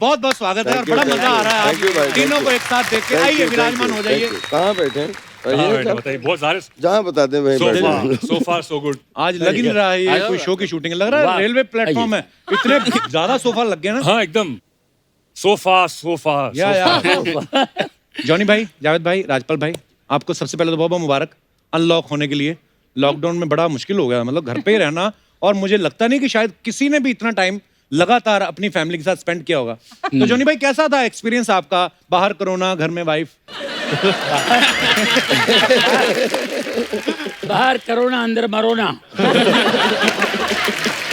बहुत बहुत स्वागत है और बड़ा मजा आ रहा है आप तीनों को एक साथ देख के। आइए विराजमान हो जाइए। कहाँ बैठे हैं? बताइए, बहुत सारे जहाँ बताते हैं वहीं so far so good। आज लग ही नहीं रहा है ये कोई शो की शूटिंग लग रहा है, रेलवे प्लेटफॉर्म है, इतने ज्यादा सोफा लग गए ना। हाँ एकदम सोफा या जॉनी भाई, जावेद भाई, राजपाल भाई, आपको सबसे पहले तो बहुत बहुत मुबारक अनलॉक होने के लिए। लॉकडाउन में बड़ा मुश्किल हो गया, मतलब घर पे ही रहना, और मुझे लगता नहीं कि शायद किसी ने भी इतना टाइम लगातार अपनी फैमिली के साथ स्पेंड किया होगा। तो जॉनी भाई कैसा था एक्सपीरियंस आपका? बाहर कोरोना, घर में वाइफ। बाहर करोना अंदर मरोना।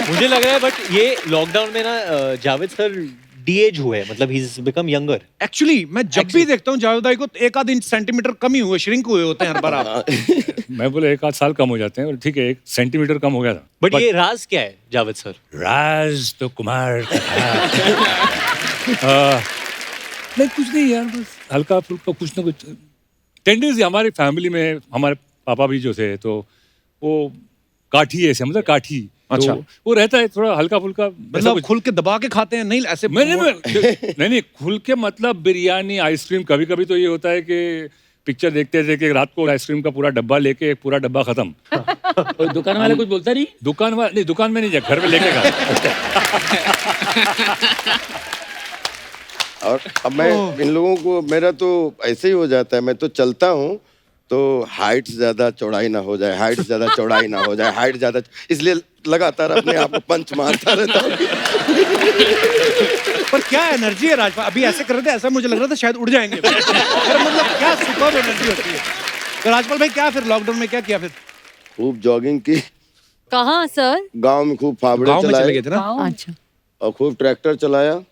मुझे लग रहा है बट ये लॉकडाउन में ना जावेद सर डी-एज हुए, मतलब he is become younger. Actually मैं जब भी देखता हूँ जावेद भाई को तो एक आध इंच सेंटीमीटर कम ही हुए, श्रिंक हुए होते हैं हर बार आप। मैं बोले 1 आध साल कम हो जाते हैं और ठीक है 1 सेंटीमीटर कम हो गया था। बट ये राज क्या है जावेद सर? राज तो कुमार का था। नहीं कुछ नहीं यार, बस हल्का फुल्का कुछ ना कुछ टेंडेंसी हमारी फैमिली में। हमारे पापा भी जो थे तो वो काठी ऐसे, मतलब काठी। अच्छा। तो वो रहता है थोड़ा हल्का फुल्का, मतलब खुल के दबा के खाते हैं? नहीं ऐसे नहीं खुल के, मतलब बिरयानी, आइसक्रीम। कभी कभी तो ये होता है कि पिक्चर देखते थे कि रात को आइसक्रीम का पूरा डब्बा लेके एक पूरा डब्बा खत्म। और दुकान वाला कुछ बोलता नहीं? दुकान में नहीं, घर में लेके खा। और अब मैं इन लोगों को, मेरा तो ऐसे ही हो जाता है, मैं तो चलता हूँ तो हाइट ज्यादा चौड़ाई ना हो जाए, हाइट ज्यादा चौड़ाई ना हो जाए, हाइट ज्यादा, इसलिए लगातार अपने आप को पंच मारता रहता हूँ। पर क्या एनर्जी है राजपाल, अभी ऐसे कर रहे थे, ऐसा मुझे लग रहा था शायद उड़ जाएंगे। पर मतलब क्या सुपर एनर्जी होती है। तो राजपाल भाई क्या फिर लॉकडाउन में क्या किया फिर? खूब जॉगिंग की, कहाँ सर? गांव में खूब फावड़े गांव में चले चलाए गए थे ना। अच्छा। और खूब ट्रैक्टर चलाया।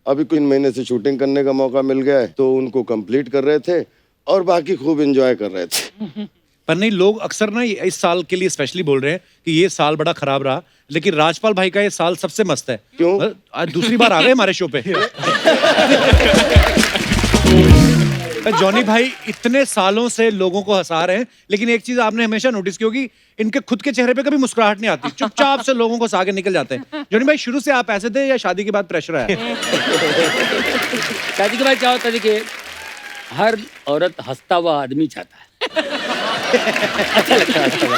अभी कुछ महीने से शूटिंग करने का मौका मिल गया है तो उनको कंप्लीट कर रहे थे और बाकी खूब एंजॉय कर रहे थे। पर नहीं, लोग अक्सर ना इस साल के लिए स्पेशली बोल रहे हैं कि ये साल बड़ा खराब रहा, लेकिन राजपाल भाई का ये साल सबसे मस्त है। क्यों? आज दूसरी बार आ गए हमारे शो पे। जॉनी भाई इतने सालों से लोगों को हंसा रहे हैं, लेकिन एक चीज आपने हमेशा नोटिस की होगी, इनके खुद के चेहरे पे कभी मुस्कुराहट नहीं आती, चुपचाप से लोगों को हंसा के निकल जाते हैं। जॉनी भाई शुरू से आप ऐसे थे या शादी के बाद प्रेशर आया? शादी के बाद क्या होता है कि हर औरत हंसता हुआ आदमी चाहता है। अच्छा लगता है हंसता हुआ।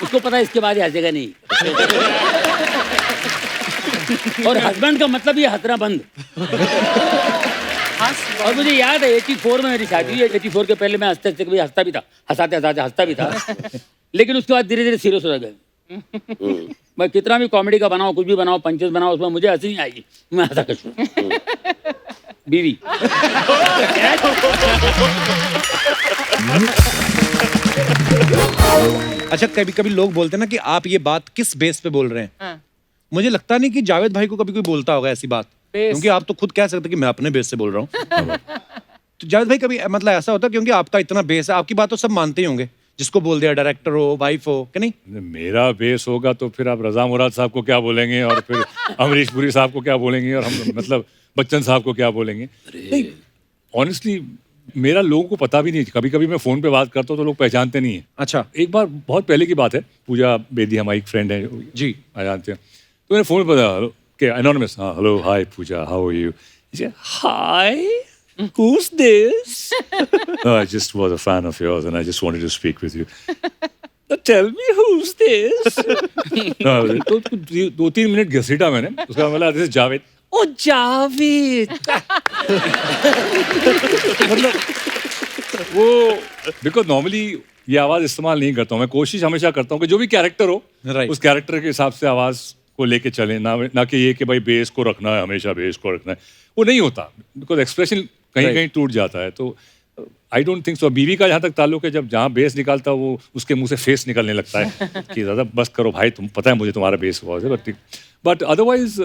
उसको पता है इसके बाद हंसेगा नहीं। और हस्बैंड का मतलब ये हंसना बंद। और मुझे याद है 84 में मेरी शादी हुई है। 84 के पहले मैं हंसते कभी हंसता भी था, हंसाते हंसता भी था, लेकिन उसके बाद धीरे धीरे सीरियस हो गए। मैं कितना भी कॉमेडी का बनाऊं, कुछ भी बनाऊं, पंचेस बनाऊं, उसमें मुझे हंसी नहीं आएगी, मैं हंसा कर बीवी। अच्छा, कभी कभी लोग बोलते हैं ना कि आप ये बात किस बेस पे बोल रहे हैं। हाँ। मुझे लगता नहीं कि जावेद भाई को कभी कोई बोलता होगा ऐसी बात, क्योंकि आप तो खुद कह सकते कि मैं अपने बेस से बोल रहा हूँ। तो जावेद भाई कभी मतलब ऐसा होता है, क्योंकि आपका इतना बेस है, आपकी बात तो सब मानते ही होंगे, जिसको बोल दिया, डायरेक्टर हो, वाइफ हो, कि नहीं? मेरा बेस होगा तो फिर आप रजा मुराद साहब को क्या बोलेंगे, और फिर अमरीश पुरी साहब को क्या बोलेंगे, और हम मतलब बच्चन साहब को क्या बोलेंगे। नहीं, ऑनेस्टली मेरा लोगों को पता भी नहीं। कभी कभी मैं फोन पे बात करता हूँ तो लोग पहचानते नहीं है। अच्छा। एक बार बहुत पहले की बात है, पूजा बेदी हमारी एक फ्रेंड है जी, जानते हैं, तो मैंने फोन पे बताया कि एनोनिमस, हाँ hello hi Pooja, how are you? Hi, who's this? No, I just was a fan of yours and I just wanted to speak with you. Tell me who's this? तो 2-3 मिनट घसीटा मैंने, उसका मतलब this is Javed. ओ जावेद। मतलब वो because normally ये आवाज इस्तेमाल नहीं करता हूँ मैं। कोशिश हमेशा करता हूँ कि जो भी कैरेक्टर हो उस कैरेक्टर के हिसाब से आवाज को लेके चले, ना कि ये कि भाई बेस को रखना है, हमेशा बेस को रखना है, वो नहीं होता, बिकॉज एक्सप्रेशन कहीं कहीं टूट जाता है। तो आई डोंट थिंक सो। बीवी का जहाँ तक ताल्लुक है, जब जहाँ बेस निकालता है वो उसके मुंह से फेस निकलने लगता है कि दादा बस करो भाई, तुम पता है मुझे तुम्हारा बेस बहुत है। बट अदरवाइज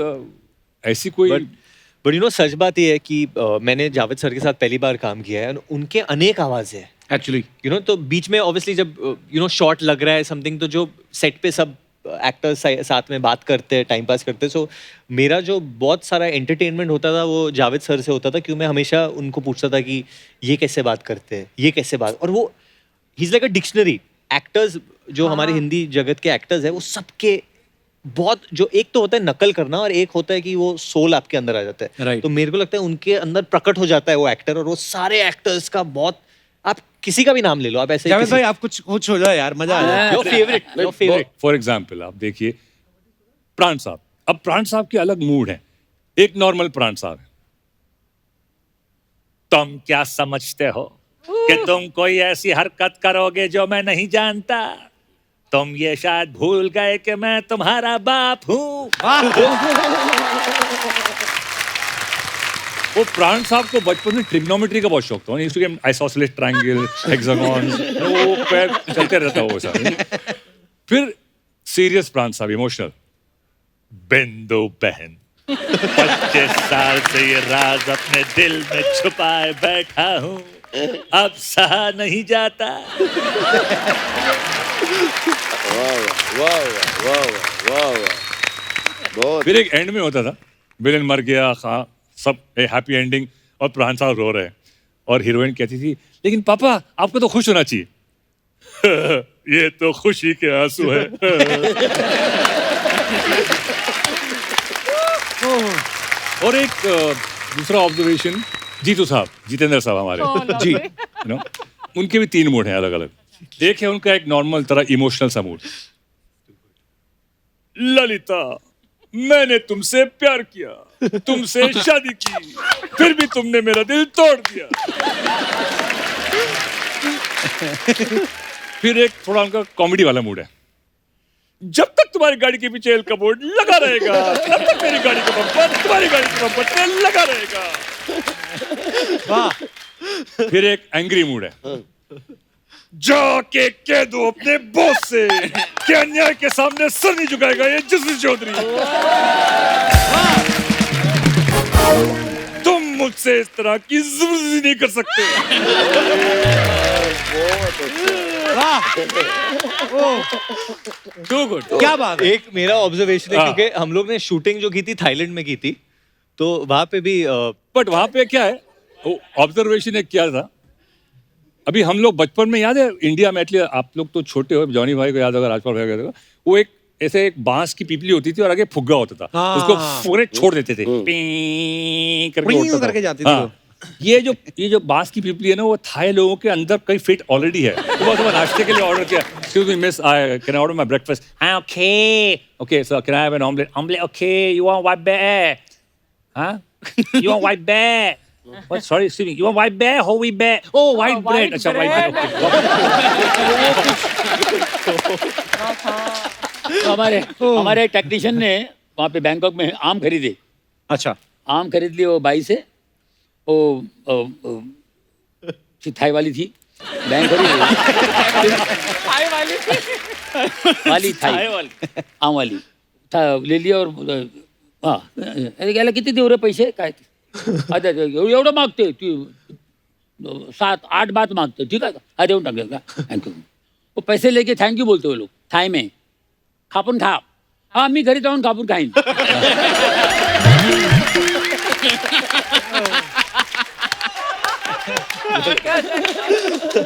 ऐसी कोई बट यू नो सच बात ये है कि मैंने जावेद सर के साथ पहली बार काम किया है, उनके अनेक आवाज़ है एक्चुअली, यू नो। तो बीच में ऑब्वियसली जब यू नो शॉट लग रहा है समथिंग, तो जो सेट पे सब एक्टर्स साथ में बात करते हैं, टाइम पास करते हैं। सो मेरा जो बहुत सारा एंटरटेनमेंट होता था वो जावेद सर से होता था, क्योंकि मैं हमेशा उनको पूछता था कि ये कैसे बात करते हैं, ये कैसे बात, और वो he is like a dictionary. Actors जो हमारे हिंदी जगत के एक्टर्स हैं वो सबके बहुत जो एक तो होता है नकल करना और एक होता है कि वो सोल आपके अंदर आ जाता है। Right. तो मेरे को लगता है उनके अंदर प्रकट हो जाता है वो एक्टर, और वो सारे एक्टर्स का बहुत, आप किसी का भी नाम ले लो, आप ऐसे जावेद भाई आप कुछ हो जाए यार, मजा आ जाए। Your favourite. फॉर एग्जाम्पल आप देखिए प्राण साहब। अब प्राण साहब के अलग मूड है, एक नॉर्मल प्राण साहब है। तुम क्या समझते हो कि तुम कोई ऐसी हरकत करोगे जो मैं नहीं जानता? तुम ये शायद भूल गए कि मैं तुम्हारा बाप हूं। वो प्राण साहब को बचपन में ट्रिग्नोमेट्री का बहुत शौक था, आइसोसेलेस ट्रायंगल, हेक्सागन, वो पैर चलते रहता वो साहब। फिर सीरियस प्राण साहब, इमोशनल। बिंदु बहन 25 साल से ये राज अपने दिल में छुपाए बैठा हूं, अब सहा नहीं जाता। वाह बहुत। फिर एक एंड में होता था, विलेन मर गया, सब हैप्पी एंडिंग, और प्राण साहब रो रहे हैं, और हीरोइन कहती थी लेकिन पापा आपको तो खुश होना चाहिए। ये तो खुशी के आंसू है। और एक दूसरा ऑब्जर्वेशन, जीतू साहब, जितेंद्र साहब हमारे जी, उनके भी 3 मूड हैं अलग अलग। एक है उनका एक नॉर्मल तरह इमोशनल सा मूड। ललिता, मैंने तुमसे प्यार किया, तुमसे शादी की, फिर भी तुमने मेरा दिल तोड़ दिया। फिर एक थोड़ा उनका कॉमेडी वाला मूड है। जब तक तुम्हारी गाड़ी के पीछे एल का बोर्ड लगा रहेगा, तब तक मेरी गाड़ी का बम्पर तुम्हारी गाड़ी के बम्पर पे लगा रहेगा। वाह। फिर एक एंग्री मूड है। जाके कह दो अपने बॉस से कि अन्याय के सामने सर नहीं झुकाएगा ये जस्टिस चौधरी। तुम मुझसे इस तरह की जबरदस्ती नहीं कर सकते। टू गुड, क्या बात है। एक मेरा ऑब्जर्वेशन है, हाँ। क्योंकि हम लोग ने शूटिंग जो की थी थाईलैंड में की थी, तो वहां पे भी बट वहां पे क्या है, ऑब्जर्वेशन एक क्या था, अभी हम लोग बचपन में याद है इंडिया में, एटलीस्ट आप लोग तो छोटे हो, जॉनी भाई को याद होगा, राजपाल भाई को याद होगा, वो एक ऐसे एक बांस की पीपली होती थी और आगे फुग्गा होता था, हाँ। उसको पूरे छोड़ देते थे, पीं करके उड़ता था। करके जाती थी हाँ। वो। ये जो बांस की पीपली है ना, वो थाई लोगों के अंदर कई फिट ऑलरेडी है। सुबह नाश्ते के लिए ऑर्डर किया, excuse me miss, can I order my breakfast? हां, okay sir, can I have an omelette? Okay, you want white bear? हां, you want white bear? What? Sorry, excuse me. You want white bear, whole wheat bear? Oh, white bread. अच्छा, white bread. तो हमारे technician ने वहाँ पे Bangkok में आम खरीदे। अच्छा, आम खरीद लिए वो बाई से, वो थाई वाली थी, बैंक वाली थाई आम वाली था, ले लिया और हाँ गेला किती देऊ रे पैसे काय आता एवढं मागते 7-8 बात मागते, ठीक है हा देऊन टाकले का, थँक्यू। वो पैसे लेके थँक्यू बोलते वो लोग थाई में, खापून खा। हाँ, मी घरी जाऊन खापून खाईन।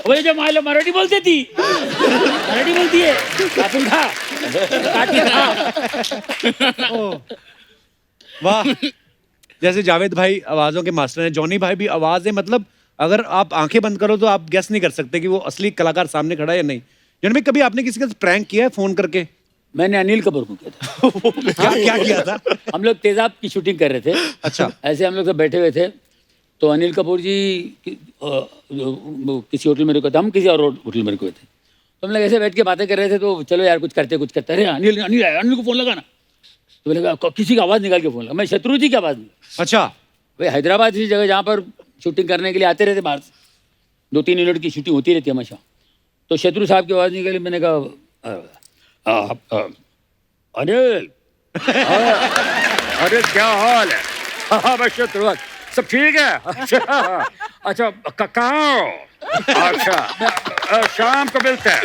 वो जो मायला मराठी बोलते ती, मराठी बोलतीये, खापून खा, काटी खा। वाह। जैसे जावेद भाई आवाजों के मास्टर हैं, जॉनी भाई भी आवाज है, मतलब अगर आप आंखें बंद करो तो आप गेस नहीं कर सकते कि वो असली कलाकार सामने खड़ा है या नहीं। जॉनी भाई, कभी आपने किसी का प्रैंक किया है फोन करके? मैंने अनिल कपूर को किया था। क्या किया था? हम लोग तेजाब की शूटिंग कर रहे थे। अच्छा। ऐसे हम लोग सब बैठे हुए थे, तो अनिल कपूर जी किसी होटल में रुके थे, हम किसी और होटल में रुके हुए थे, तो हम लोग ऐसे बैठ के बातें कर रहे थे, तो चलो यार कुछ करते। अरे अनिल अनिल अनिल को फोन लगा ना, तो बोले किसी की आवाज़ निकाल के फोन लगा। मैं शत्रु जी की आवाज़ नहीं। अच्छा। भाई हैदराबाद जैसी जगह जहाँ पर शूटिंग करने के लिए आते रहते बाहर से, 2-3 मिनट की शूटिंग होती रहती है हमेशा, तो शत्रु साहब की आवाज़ निकाली। मैंने कहा अनिल, अरे क्या हाल है? हाँ भाई शत्रु, सब ठीक है? अच्छा कहाँ हो? अच्छा शाम को मिलते हैं।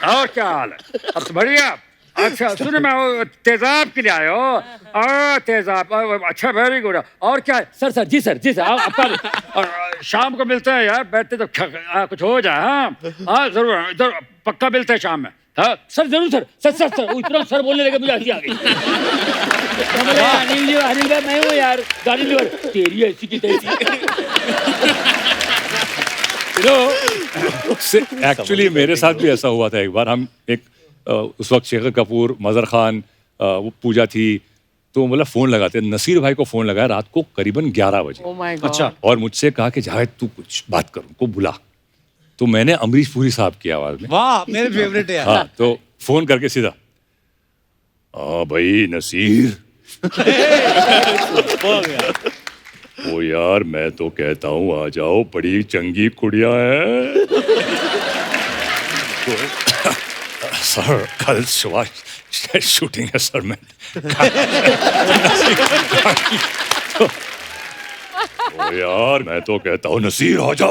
और क्या हाल है? अब तो बढ़िया। अच्छा सुनो, मैं वो तेजाब के लिए आया हो। तेजाब, अच्छा वेरी गुड। और क्या है? सर जी सर आपका शाम को मिलते हैं यार, बैठते तो कुछ हो जाए। हाँ जरूर पक्का मिलते हैं शाम में। हाँ सर जरूर सर सर सर सर वो इतना सर बोलने लगे मुझे हंसी आ गई। तो बोले, अनिल भाई मैं हूँ यार गाड़ी लीवर तेरी ऐसी की तैसी। एक्चुअली मेरे साथ भी ऐसा हुआ था एक बार। हम एक उस वक्त शेखर कपूर, मजहर खान, वो पूजा थी, तो मतलब फ़ोन लगाते, नसीर भाई को फ़ोन लगाया रात को करीबन 11 बजे। Oh my God. अच्छा। और मुझसे कहा कि जावेद तू कुछ बात कर, उनको बुला। तो मैंने अमरीश पुरी साहब की आवाज़ में, वाह मेरे फेवरेट है यार। हाँ, तो फ़ोन करके सीधा, हाँ भाई नसीर। ओ यार मैं तो कहता हूँ आ जाओ, बड़ी चंगी कुड़िया है। तो, सर कल सुबह शूटिंग है सर। मैं ओ यार मैं तो कहता हूँ नसीर आ जा।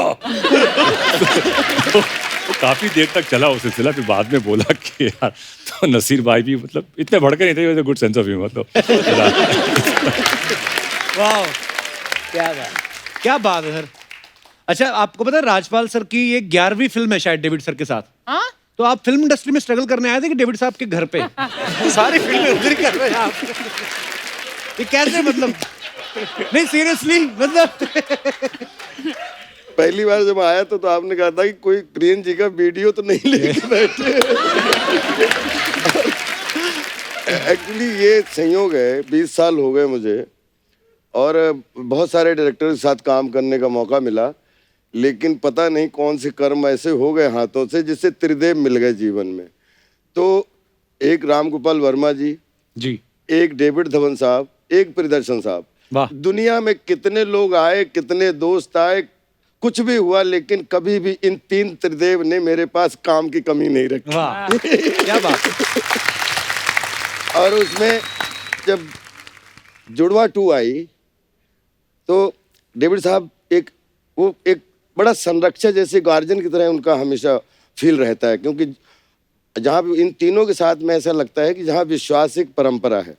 तो काफी देर तक चला वो सिलसिला, फिर बाद में बोला कि यार, तो नसीर भाई भी मतलब इतने भड़के नहीं थे, वैसे गुड सेंस ऑफ ह्यूमर। तो वाह क्या बात है सर। अच्छा आपको पता है राजपाल सर की ये 11वीं फिल्म है शायद डेविड सर के साथ। हाँ? तो आप फिल्म इंडस्ट्री में स्ट्रगल करने आए थे कि डेविड साहब के घर पे? सारी फिल्में उधर कर रहे हैं आप। ये कैसे मतलब? नहीं सीरियसली मतलब। पहली बार जब आया तो आपने कहा था कि कोई प्रियन जी का वीडियो तो नहीं लेके बैठे। एक्चुअली ये संयोग है, 20 साल हो गए मुझे और बहुत सारे डायरेक्टर के साथ काम करने का मौका मिला, लेकिन पता नहीं कौन से कर्म ऐसे हो गए हाथों से जिससे त्रिदेव मिल गए जीवन में। तो एक राम गोपाल वर्मा जी, एक डेविड धवन साहब, एक प्रियदर्शन साहब। वाह। दुनिया में कितने लोग आए, कितने दोस्त आए, कुछ भी हुआ, लेकिन कभी भी इन 3 त्रिदेव ने मेरे पास काम की कमी नहीं रखी। वाह क्या बात। और उसमें जब जुड़वा 2 आई तो डेविड साहब एक बड़ा संरक्षक जैसे गार्जियन की तरह उनका हमेशा फील रहता है, क्योंकि जहाँ भी इन तीनों के साथ में ऐसा लगता है कि जहाँ विश्वास एक परंपरा है।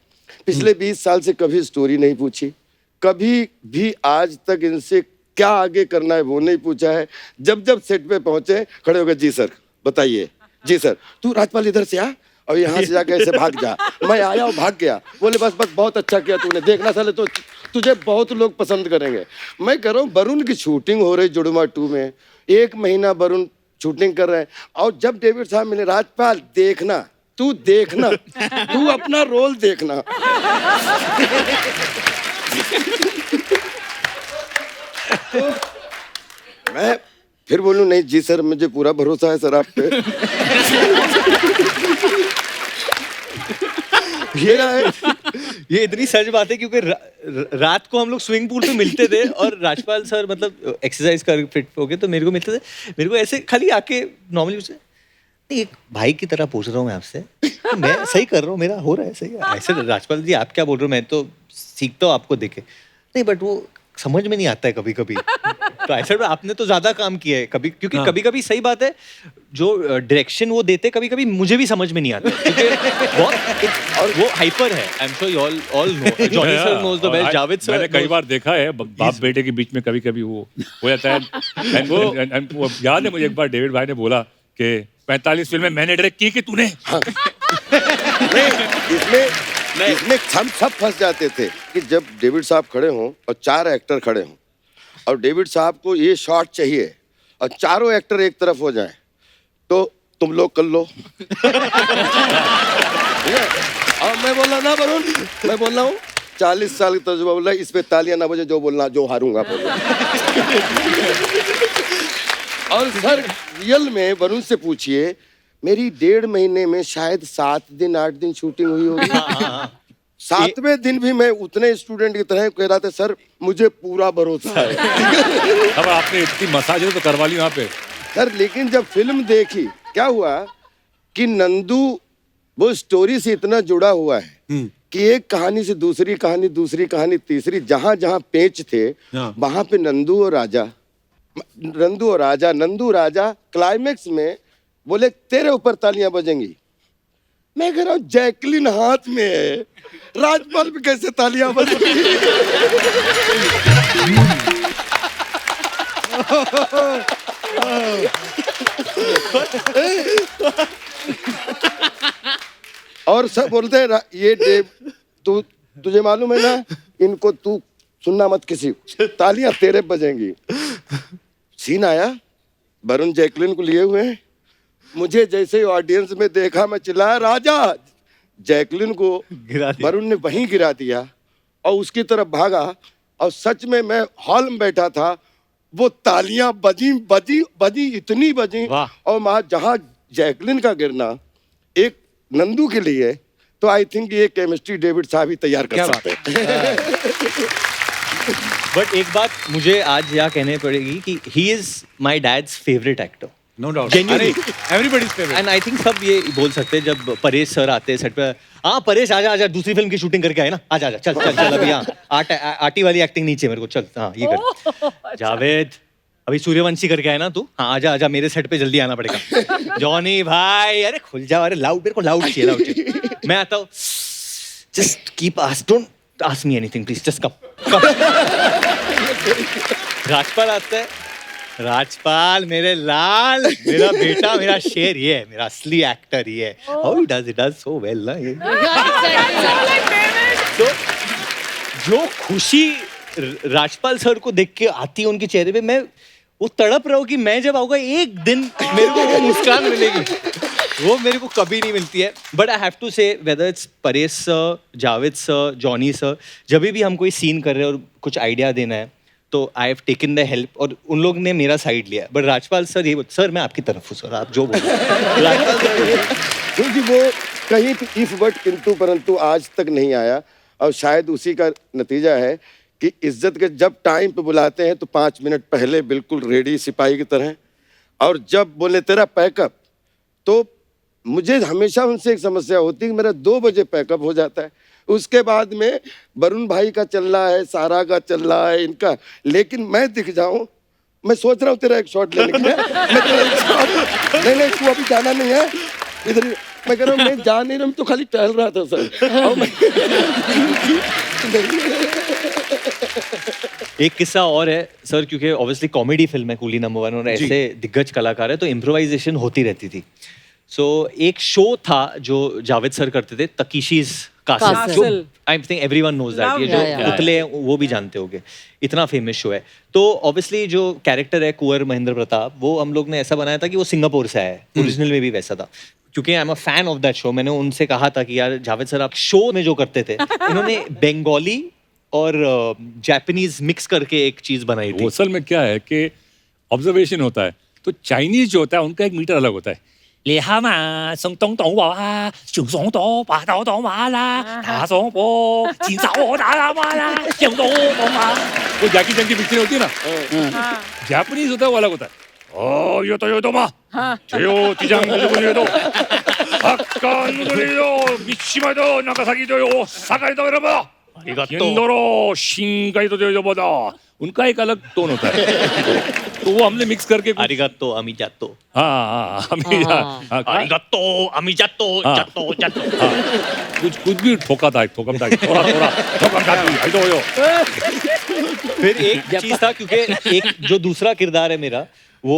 पिछले 20 साल से कभी स्टोरी नहीं पूछी, कभी भी आज तक इनसे क्या आगे करना है वो नहीं पूछा है। जब जब सेट पे पहुंचे खड़े हो गए, जी सर बताइए, जी सर तू राजपाल इधर से आ और यहाँ से जाके ऐसे भाग जा। मैं आया और भाग गया। बोले बस बहुत अच्छा किया तूने, देखना साले तो तुझे बहुत लोग पसंद करेंगे। मैं कह रहा हूँ वरुण की शूटिंग हो रही जुड़वा 2 में, 1 महीना वरुण शूटिंग कर रहे हैं और जब डेविड साहब मिले, राजपाल देखना, तू देखना, तू अपना रोल देखना। तो मैं फिर बोलूं नहीं जी सर मुझे पूरा भरोसा है सर आप पे। ये इतनी सच बात है क्योंकि रात को हम लोग स्विमिंग पूल पे मिलते थे और राजपाल सर मतलब एक्सरसाइज कर फिट हो गए तो मेरे को मिलते थे। मेरे को ऐसे खाली आके नॉर्मली उससे नहीं, एक भाई की तरह पूछ रहा हूँ मैं आपसे, मैं सही कर रहा हूँ, मेरा हो रहा है सही है। ऐसे राजपाल जी आप क्या बोल रहे हो, मैं तो सीखता हूँ आपको देखे। नहीं बट वो समझ में नहीं आता है कभी कभी। तो ऐसा आपने तो ज्यादा काम किया है कभी, क्योंकि हाँ। कभी कभी सही बात है जो डायरेक्शन वो देते कभी कभी मुझे भी समझ में नहीं आता और वो हाइपर है। I am sure you all know, Johnny sir knows the best, Javed sir मैंने कई बार देखा है बाप बेटे के बीच में कभी कभी वो हो जाता है। वो याद है मुझे एक बार डेविड भाई ने बोला कि 45 फिल्में मैंने डायरेक्ट की कि तूने। इसमें हम सब फंस जाते थे कि जब डेविड साहब खड़े हों और 4 एक्टर खड़े हों और डेविड साहब को ये शॉट चाहिए और चारों एक्टर एक तरफ हो जाएं, तो तुम लोग कर लो। और मैं बोल रहा ना वरुण, मैं बोल रहा हूँ 40 साल का तजुर्बा बोल रहा है, इस पे तालियां ना बजे, जो बोलना जो हारूंगा बोल। और सर रियल में वरुण से पूछिए, मेरी 1.5 महीने में शायद 7 दिन 8 दिन शूटिंग हुई होगी। 7वें दिन भी मैं उतने स्टूडेंट की तरह कह रहा था सर मुझे पूरा भरोसा है। अब आपने इतनी मसाज तो करवा ली वहाँ पे सर, लेकिन जब फिल्म देखी क्या हुआ कि नंदू वो स्टोरी से इतना जुड़ा हुआ है कि एक कहानी से दूसरी कहानी, दूसरी कहानी तीसरी, जहां जहां पेच थे वहां पे नंदू और राजा क्लाइमेक्स में बोले तेरे ऊपर तालियां बजेंगी। मैं कह रहा हूँ जैकलिन हाथ में है, राजपाल पे कैसे तालियां बजेंगी? और सब बोलते हैं ये डेव तुझे मालूम है ना, इनको तू सुनना मत किसी को, तालियां तेरे बजेंगी। सीन आया, वरुण जैकलिन को लिए हुए हैं, मुझे जैसे ही ऑडियंस में देखा मैं चिल्लाया राजा, जैकलिन को वरुण ने वहीं गिरा दिया और उसकी तरफ भागा, और सच में मैं हॉल में बैठा था, वो तालियां बजी इतनी बजी, और वहां जहां जैकलिन का गिरना एक नंदू के लिए, तो आई थिंक ये केमिस्ट्री डेविड साहब ही तैयार कर सकते हैं। बट एक बात मुझे आज यहाँ कहने पड़ेगी कि he is my dad's favourite actor, no doubt, everybody's favourite, and I think सब ये बोल सकते हैं जब परेश सर आते हैं सेट पे, हाँ परेश आजा दूसरी फिल्म की शूटिंग करके आए ना, आजा चल अभी यहाँ आटी वाली एक्टिंग नीचे मेरे को, चल हाँ ये कर। जावेद अभी सूर्यवंशी करके आए ना तू, हाँ आजा मेरे सेट पे जल्दी आना पड़ेगा। जॉनी भाई अरे खुल जा, अरे लाउड, मेरे को लाउड चाहिए। मैं आता हूँ, just keep don't ask me anything please, just come. Rajpal आता है, राजपाल मेरे लाल, मेरा बेटा, मेरा शेर, ये है मेरा असली एक्टर, ये है। How he does so well ना ये। तो जो खुशी राजपाल सर को देख के आती है उनके चेहरे पे, मैं वो तड़प रहा हूँ कि मैं जब आऊंगा एक दिन मेरे को वो मुस्कान मिलेगी, वो मेरे को कभी नहीं मिलती है। बट आई हैव टू से whether it's Paresh sir, Javed sir, Johnny sir, जब भी हम कोई सीन कर रहे हैं और कुछ आइडिया देना है तो I have taken the help, और उन लोग ने मेरा साइड लिया। बट राजपाल सर ये सर मैं आपकी तरफ हूँ सर, आप जो बोलो। क्योंकि वो कहीं इफ बट किंतु परंतु आज तक नहीं आया, और शायद उसी का नतीजा है कि इज्जत के जब टाइम पे बुलाते हैं तो 5 मिनट पहले बिल्कुल रेडी सिपाही की तरह, और जब बोले तेरा पैकअप, तो मुझे हमेशा उनसे एक समस्या होती है कि मेरा 2 बजे पैकअप हो जाता है, उसके बाद में वरुण भाई का चल रहा है, सारा का चल रहा है, इनका, लेकिन मैं दिख जाऊं, मैं सोच रहा हूँ तेरा एक शॉट लेने के लिए, नहीं तू अभी जाना नहीं है इधर, मैं कह रहा हूँ मैं जा नहीं रहा, मैं तो खाली टहल रहा था सर। एक किस्सा और है सर, क्योंकि ऑब्वियसली कॉमेडी फिल्म है कूली नंबर 1 और ऐसे दिग्गज कलाकार है तो इम्प्रोवाइजेशन होती रहती थी। सो एक शो था जो जावेद सर करते थे, Takeshi's castle, I think everyone knows that, ये जो पुतले हैं वो भी जानते होंगे, इतना फेमस शो है। तो ऑब्वियसली जो कैरेक्टर है कुंवर महेंद्र प्रताप, वो हम लोग ने ऐसा बनाया था कि वो सिंगापुर से आया है, ओरिजिनल में भी वैसा था। क्योंकि I am a fan of that show, मैंने उनसे कहा था कि यार जावेद सर आप शो में जो करते थे, इन्होंने बंगाली और जापानीज मिक्स करके एक चीज बनाई थी। असल में क्या है कि ऑब्जर्वेशन होता है, तो चाइनीज जो होता है उनका एक मीटर अलग होता है। वो जैकी चैन की पिक्चर होती है ना, जापानीज होता है वो अलग होता है। ओ यो तो मा 제요 디장 누구래도 아까 누구래도 미치마도 나가사기도 사가이도 여러분 인도로 신가이도 여러분다, उनका एक अलग टोन होता है। तो वो हमने मिक्स करके अरिगातो अमिजातो, अरिगातो अमिजातो जातो कुछ भी ठोका था थोड़ा फिर एक चीज था, क्योंकि एक जो दूसरा किरदार है मेरा, वो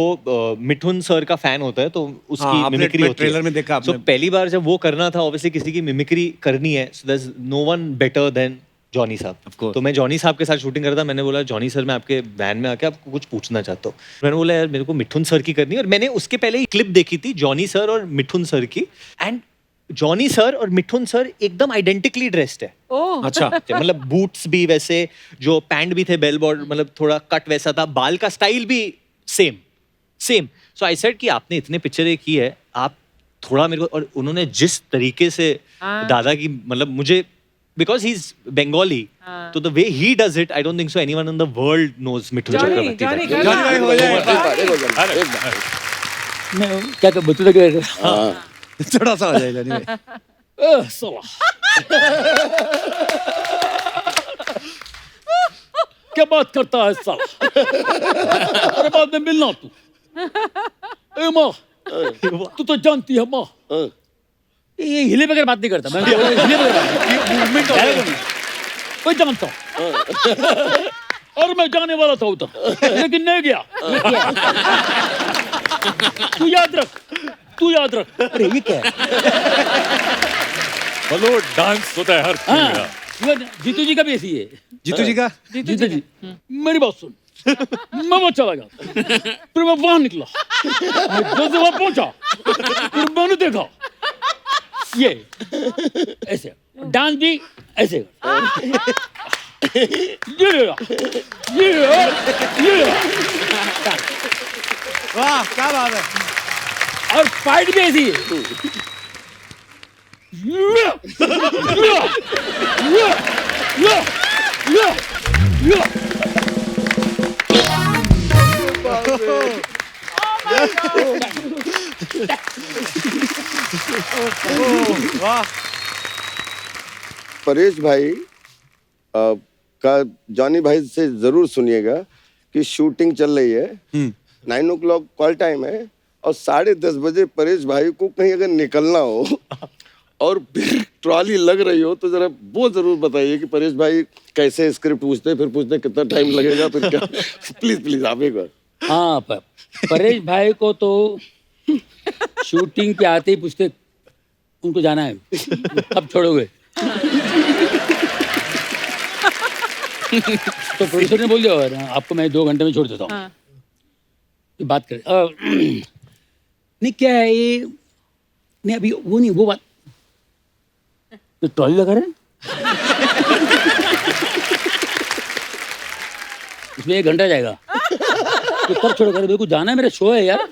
मिठुन सर का फैन होता है, तो उसकी मिमिक्री होती है। ट्रेलर में देखा आपने। So, पहली बार जब वो करना था, ऑब्वियसली किसी की मिमिक्री करनी है, so there is no one better than Johnny साहब। तो मैं जॉनी साहब के साथ शूटिंग कर रहा था, मैंने बोला जॉनी सर मैं आपके वैन में आके आपको कुछ पूछना चाहता हूँ। मैंने बोला यार मेरे को मिठुन सर की करनी है, और मैंने उसके पहले ही क्लिप देखी थी जॉनी सर और मिठुन सर की, एंड जॉनी सर और मिठुन सर एकदम आइडेंटिकली ड्रेस्ड है। अच्छा, मतलब बूट्स भी वैसे, जो पैंट भी थे बेल बॉर्डर, मतलब थोड़ा कट वैसा था, बाल का स्टाइल भी सेम। सो आई सेड कि आपने इतने पिक्चरें की है, आप थोड़ा मेरे को, और उन्होंने जिस तरीके से दादा की, मतलब मुझे, बिकॉज ही इज बंगाली, तो the way he does it, I don't think so anyone in the world knows Mithun Chakraborty. क्या बच्चों तक थोड़ा सा हो जाएगा। क्या बात करता है साला? अरे बाद में मिलना तू। ए माँ, तू तो जानती है माँ, ये हिले बगैर बात नहीं करता मैं, हिले बगैर मूवमेंट मैं जानता हूँ, और मैं जाने वाला था उधर, लेकिन नहीं गया। तू याद रख। अरे ये क्या है? मतलब डांस होता है हर फिल्म हाँ का। इवन जीतू जी का भी ऐसी है। जीतू जी का जीतू जी मेरी बात सुन, मैं वो चला गया, फिर मैं वहां निकला, मैं जैसे वहां पहुंचा फिर मैंने देखा ये ऐसे डांस भी ऐसे ये वाह क्या बात है। और फाइट भी ऐसी है। परेश भाई का जॉनी भाई से जरूर सुनिएगा कि शूटिंग चल रही है, 9 o'clock कॉल टाइम है और 10:30 बजे परेश भाई को कहीं अगर निकलना हो और फिर ट्रॉली लग रही हो तो जरा वो जरूर बताइए कि परेश भाई कैसे स्क्रिप्ट पूछते हैं, फिर पूछते हैं कितना टाइम लगेगा, फिर क्या। प्लीज प्लीज आप एक बार। हाँ परेश भाई को तो शूटिंग पे आते ही पूछते उनको जाना है, कब छोड़ोगे? तो प्रोड्यूसर ने बोल दिया होगा ना, आपको मैं 2 घंटे में छोड़ देता हूँ। हाँ। तो बात करें नहीं क्या है ये, नहीं अभी वो नहीं वो बात, तो ट्रॉली लगा रहे हैं इसमें 1 घंटा जाएगा, तो कब छोड़ोगे? मेरे को जाना है, मेरा शो है यार,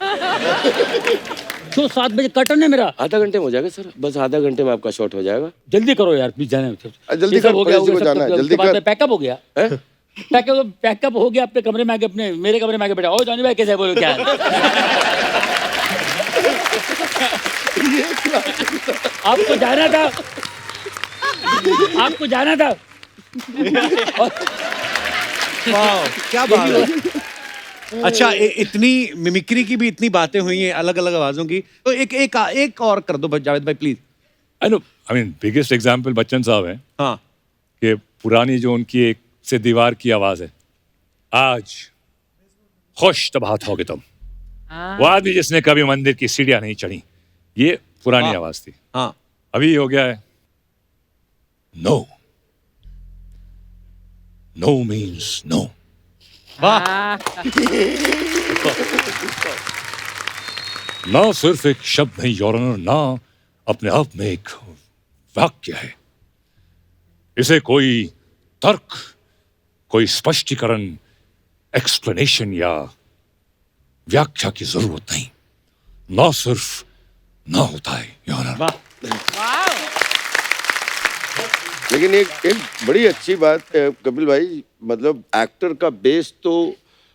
शो 7 बजे कर्टन है मेरा। आधा घंटे में हो जाएगा सर, बस आधा घंटे में आपका शॉट हो जाएगा। जल्दी करो यार प्लीज, जाना है। जल्दी ये सब कर, हो गया, परेश जी को जाना है, जल्दी कर। पैकअप हो गया, पैकअप हो गया, अपने कमरे में आके अपने मेरे कमरे में आके बैठा। ओ जॉनी भाई कैसे है, बोलो क्या है? आपको जाना था, आपको जाना था। वाह क्या बात है। अच्छा इतनी मिमिक्री की भी इतनी बातें हुई हैं अलग अलग आवाजों की, तो एक और कर दो जावेद भाई please. I know, I mean biggest example Bachchan साहब हैं हाँ कि पुरानी जो उनकी एक से दीवार की आवाज है, आज खुश तबाहत होगे तुम, वो आदमी जिसने कभी मंदिर की सीढ़ियां नहीं चढ़ी, ये पुरानी वाह। आवाज थी। हाँ अभी हो गया है नो, नो मीन्स नो। वाह ना सिर्फ एक शब्द नहीं योर ऑनर, ना अपने आप में एक वाक्य है, इसे कोई तर्क, कोई स्पष्टीकरण, एक्सप्लेनेशन या व्याख्या की जरूरत नहीं, ना सिर्फ ना होता है योर ऑनर। लेकिन एक बड़ी अच्छी बात है कपिल भाई, मतलब एक्टर का बेस तो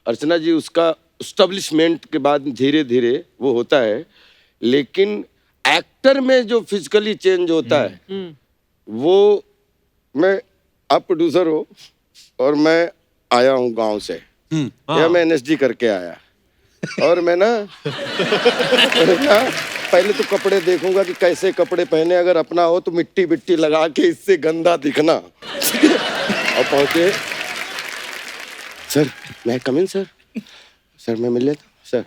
अर्चना जी उसका एस्टेब्लिशमेंट के बाद धीरे धीरे वो होता है, लेकिन एक्टर में जो फिजिकली चेंज होता है वो, मैं आप प्रोड्यूसर हो और मैं आया हूँ गांव से, या मैं एनएसडी करके आया और मैं ना पहले तो कपड़े देखूंगा कि कैसे कपड़े पहने, अगर अपना हो तो मिट्टी बिट्टी लगा के इससे गंदा दिखना। और पहुंचे, सर मैं कम इन सर, सर मैं मिल लेता हूँ सर,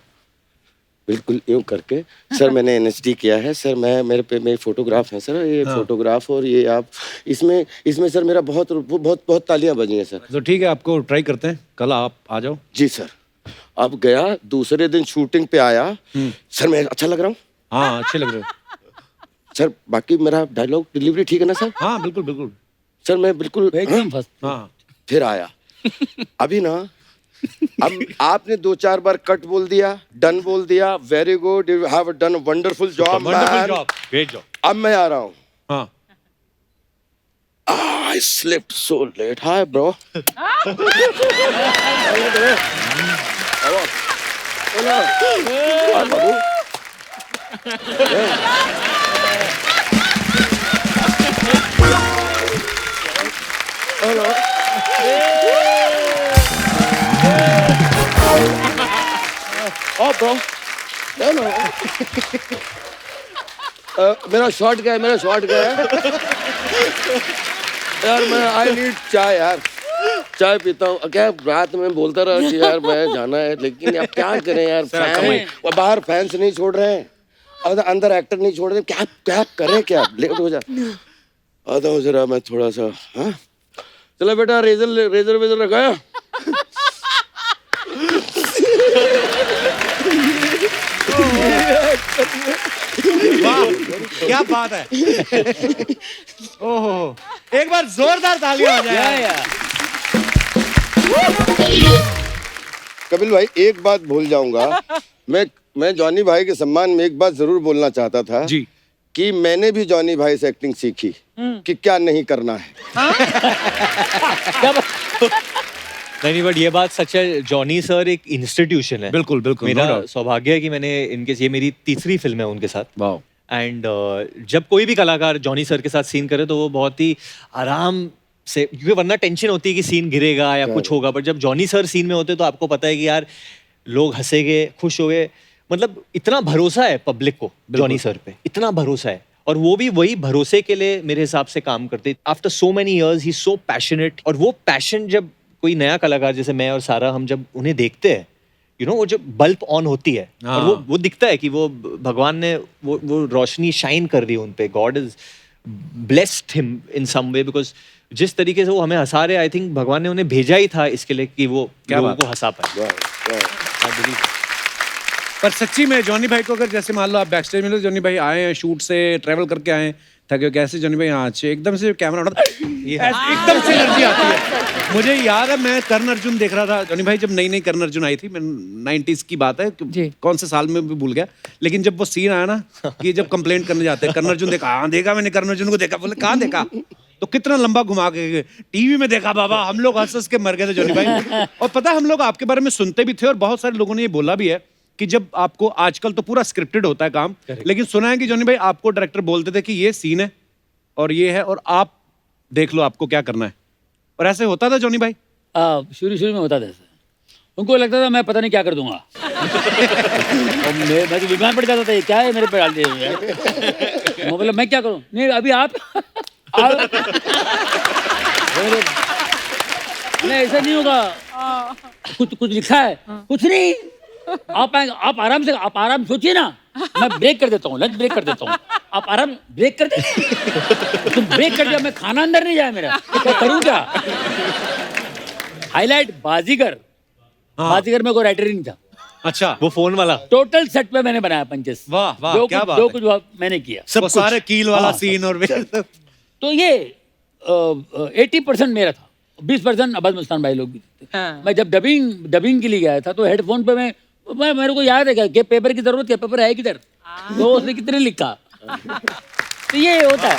बिल्कुल यूं करके, सर मैंने एनएसडी किया है सर, मैं मेरे पे मेरे फोटोग्राफ हैं सर, ये फोटोग्राफ और ये आप इसमें सर मेरा बहुत तालियां बजी हैं सर। तो ठीक है, आपको ट्राई करते हैं, कल आप आ जाओ। जी सर। अब गया, दूसरे दिन शूटिंग पे आया, सर मैं अच्छा लग रहा हूँ? हाँ अच्छे लग रहे हो सर, बाकी मेरा डायलॉग डिलीवरी ठीक है ना सर? हाँ बिल्कुल बिल्कुल सर मैं बिल्कुल एकदम फर्स्ट। हाँ फिर आया, अभी ना अब आपने 2-4 बार कट बोल दिया, डन बोल दिया, very good, you have done wonderful job man, great job. अब मैं आ रहा हूँ। हाँ I slept so late. Hi bro. Hi Babu. Hello. Oh bro. Hello. मेरा शॉट गया, मेरा शॉट गया यार, मैं आई नीड चाय यार, चाय पीता हूँ। क्या रात में बोलता रहा कि यार मैं जाना है, लेकिन अब क्या करें यार, फैन बाहर फैंस नहीं छोड़ रहे हैं और अंदर एक्टर नहीं छोड़ रहे, क्या क्या करें, क्या लेट हो जा। आता हूँ जरा मैं थोड़ा सा। हाँ चलो बेटा, रेजर वेजर रखाया। वाह क्या बात है। ओहो, एक बार जोरदार तालियां हो जाए। कपिल भाई एक बात भूल जाऊंगा, मैं जॉनी भाई के सम्मान में एक बात जरूर बोलना चाहता था जी कि मैंने भी जॉनी भाई से एक्टिंग सीखी कि क्या नहीं करना है। नहीं बट ये बात सच है, जॉनी सर एक इंस्टीट्यूशन है। बिल्कुल बिल्कुल, मेरा no doubt। सौभाग्य है कि मैंने ये मेरी तीसरी फिल्म है उनके साथ। वाह। एंड जब कोई भी कलाकार जॉनी सर के साथ सीन करे तो वो बहुत ही आराम से, क्योंकि वरना टेंशन होती है कि सीन गिरेगा या कुछ होगा, पर जब जॉनी सर सीन में होते तो आपको पता है कि यार लोग हंसेंगे, खुश होंगे, मतलब इतना भरोसा है पब्लिक को जॉनी सर पे, इतना भरोसा है। और वो भी वही भरोसे के लिए मेरे हिसाब से काम करते। आफ्टर सो मेनी इयर्स ही सो पैशनेट, और वो पैशन जब कोई नया कलाकार जैसे मैं और सारा हम जब उन्हें देखते हैं, यू नो, वो जब बल्ब ऑन होती है और वो दिखता है कि वो भगवान ने वो रोशनी शाइन कर दी उन पे। God is blessed him in some way, because जिस तरीके से वो हमें हंसा रहे, आई थिंक भगवान ने उन्हें भेजा ही था इसके लिए कि वो लोगों को हंसा पाए। पर सच्ची में जॉनी भाई को अगर जैसे मान लो आप बैक स्टेज में, जॉनी भाई आए हैं शूट से, ट्रैवल करके आए हैं, थके हो, कैसे जॉनी भाई यहाँ अच्छे एकदम से कैमरा उठा, एकदम से एनर्जी आती है। मुझे याद है मैं कर्ण अर्जुन देख रहा था, जॉनी भाई जब नई नई कर्ण अर्जुन आई थी, मैं 90s की बात है, कौन से साल में भी भूल गया, लेकिन जब वो सीन आया ना कि जब कंप्लेंट करने जाते हैं, कर्ण अर्जुन देखा, हाँ देखा मैंने कर्ण अर्जुन को देखा, बोले कहाँ देखा, तो कितना लंबा घुमा के टीवी में देखा बाबा, हम लोग हंस हंस के मर गए थे जॉनी भाई। और पता हम लोग आपके बारे में सुनते भी थे और बहुत सारे लोगों ने ये बोला भी है कि जब आपको, आजकल तो पूरा स्क्रिप्टेड होता है काम, लेकिन सुना है कि जॉनी भाई आपको डायरेक्टर बोलते थे कि ये सीन है और ये है और आप देख लो आपको क्या करना है, और ऐसे होता था जॉनी भाई? शुरू में होता था ऐसा, उनको लगता था मैं पता नहीं क्या कर दूंगा। और मैं तो बीमार पड़ जाता था, ये क्या है मेरे पे डाल दिए यार, मतलब मैं क्या करूं, नहीं अभी आप नहीं ऐसा नहीं होगा, कुछ लिखा है, कुछ नहीं, आप आराम से, आप आराम सोचिए ना, मैं ब्रेक कर देता हूँ, लंच ब्रेक कर देता हूँ, आप आराम ब्रेक कर दे, तुम ब्रेक कर दिया, मैं खाना अंदर नहीं जाए मेरा, क्या करूँ क्या? हाईलाइट बाजीगर, बाजीगर में कोई राइटर ही नहीं था। अच्छा, वो फोन वाला टोटल सेट पे मैंने बनाया पंचेस। वाह वाह क्या बात जो है। कुछ मैंने किया, सब सारे कील वाला सीन और तो ये 80% मेरा था, 20% अब्बास मस्तान भाई लोग भी थे। मैं जब डबिंग के लिए गया था तो हेडफोन पे मैं मेरे को याद है कि पेपर की जरूरत है, पेपर है किधर, तो उसने कितने लिखा, तो ये होता है।